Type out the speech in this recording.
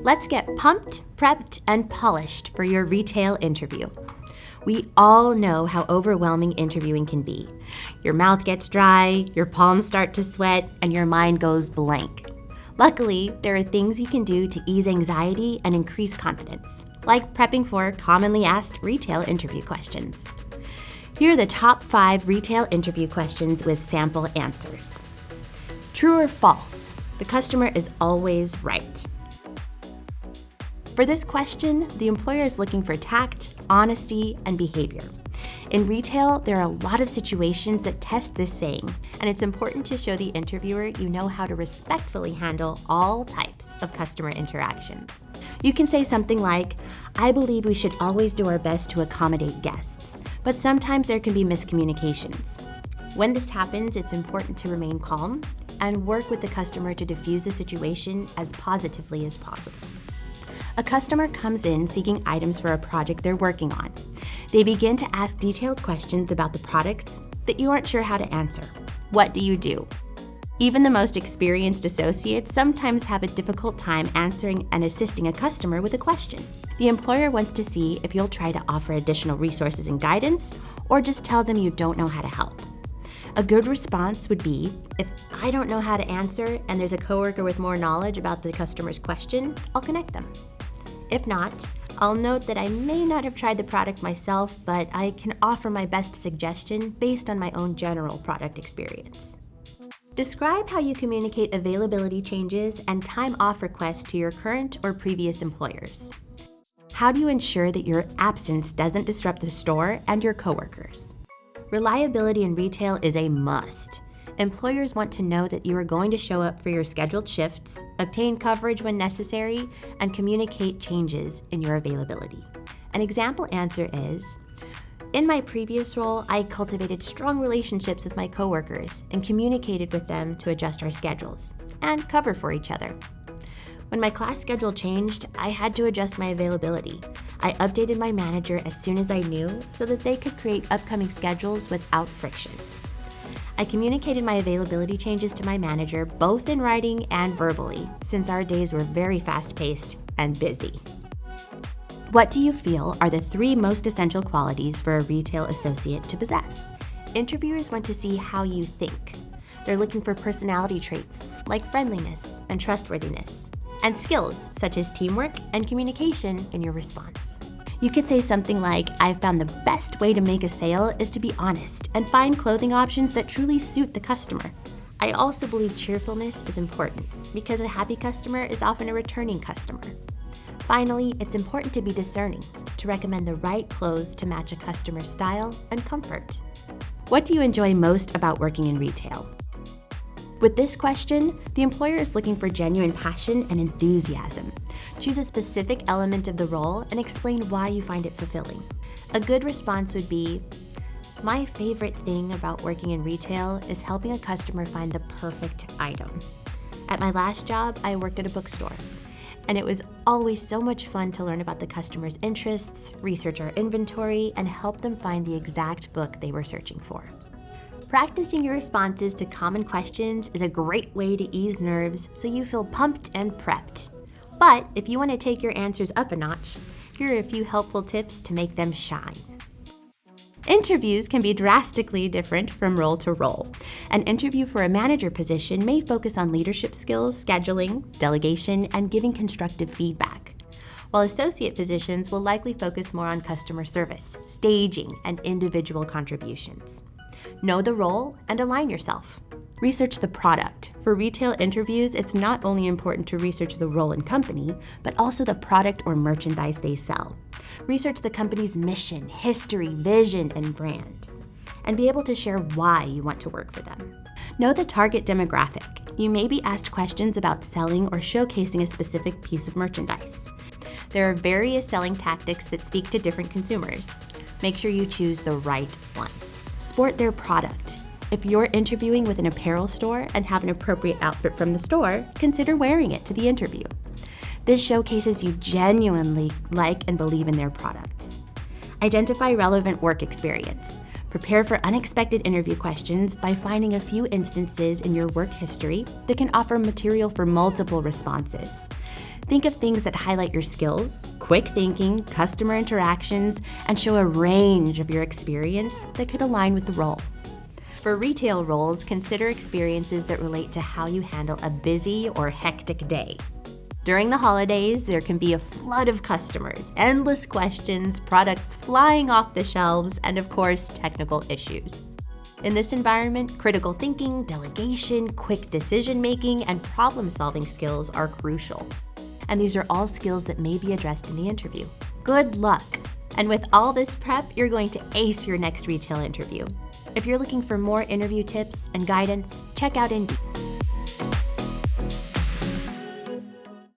Let's get pumped, prepped, and polished for your retail interview. We all know how overwhelming interviewing can be. Your mouth gets dry, your palms start to sweat, and your mind goes blank. Luckily, there are things you can do to ease anxiety and increase confidence, like prepping for commonly asked retail interview questions. Here are the top 5 retail interview questions with sample answers. True or false? The customer is always right. For this question, the employer is looking for tact, honesty, and behavior. In retail, there are a lot of situations that test this saying, and it's important to show the interviewer you know how to respectfully handle all types of customer interactions. You can say something like, "I believe we should always do our best to accommodate guests, but sometimes there can be miscommunications." When this happens, it's important to remain calm and work with the customer to diffuse the situation as positively as possible. A customer comes in seeking items for a project they're working on. They begin to ask detailed questions about the products that you aren't sure how to answer. What do you do? Even the most experienced associates sometimes have a difficult time answering and assisting a customer with a question. The employer wants to see if you'll try to offer additional resources and guidance, or just tell them you don't know how to help. A good response would be, if I don't know how to answer and there's a coworker with more knowledge about the customer's question, I'll connect them. If not, I'll note that I may not have tried the product myself, but I can offer my best suggestion based on my own general product experience. Describe how you communicate availability changes and time off requests to your current or previous employers. How do you ensure that your absence doesn't disrupt the store and your coworkers? Reliability in retail is a must. Employers want to know that you are going to show up for your scheduled shifts, obtain coverage when necessary, and communicate changes in your availability. An example answer is, in my previous role, I cultivated strong relationships with my coworkers and communicated with them to adjust our schedules and cover for each other. When my class schedule changed, I had to adjust my availability. I updated my manager as soon as I knew so that they could create upcoming schedules without friction. I communicated my availability changes to my manager both in writing and verbally, since our days were very fast-paced and busy. What do you feel are the 3 most essential qualities for a retail associate to possess? Interviewers want to see how you think. They're looking for personality traits like friendliness and trustworthiness, and skills such as teamwork and communication in your response. You could say something like, I've found the best way to make a sale is to be honest and find clothing options that truly suit the customer. I also believe cheerfulness is important because a happy customer is often a returning customer. Finally, it's important to be discerning, to recommend the right clothes to match a customer's style and comfort. What do you enjoy most about working in retail? With this question, the employer is looking for genuine passion and enthusiasm. Choose a specific element of the role and explain why you find it fulfilling. A good response would be, my favorite thing about working in retail is helping a customer find the perfect item. At my last job, I worked at a bookstore, and it was always so much fun to learn about the customer's interests, research our inventory, and help them find the exact book they were searching for. Practicing your responses to common questions is a great way to ease nerves so you feel pumped and prepped. But if you want to take your answers up a notch, here are a few helpful tips to make them shine. Interviews can be drastically different from role to role. An interview for a manager position may focus on leadership skills, scheduling, delegation, and giving constructive feedback, while associate positions will likely focus more on customer service, staging, and individual contributions. Know the role and align yourself. Research the product. For retail interviews, it's not only important to research the role and company, but also the product or merchandise they sell. Research the company's mission, history, vision, and brand, and be able to share why you want to work for them. Know the target demographic. You may be asked questions about selling or showcasing a specific piece of merchandise. There are various selling tactics that speak to different consumers. Make sure you choose the right one. Sport their product. If you're interviewing with an apparel store and have an appropriate outfit from the store, consider wearing it to the interview. This showcases you genuinely like and believe in their products. Identify relevant work experience. Prepare for unexpected interview questions by finding a few instances in your work history that can offer material for multiple responses. Think of things that highlight your skills, quick thinking, customer interactions, and show a range of your experience that could align with the role. For retail roles, consider experiences that relate to how you handle a busy or hectic day. During the holidays, there can be a flood of customers, endless questions, products flying off the shelves, and of course, technical issues. In this environment, critical thinking, delegation, quick decision-making, and problem-solving skills are crucial. And these are all skills that may be addressed in the interview. Good luck! And with all this prep, you're going to ace your next retail interview. If you're looking for more interview tips and guidance, check out Indeed.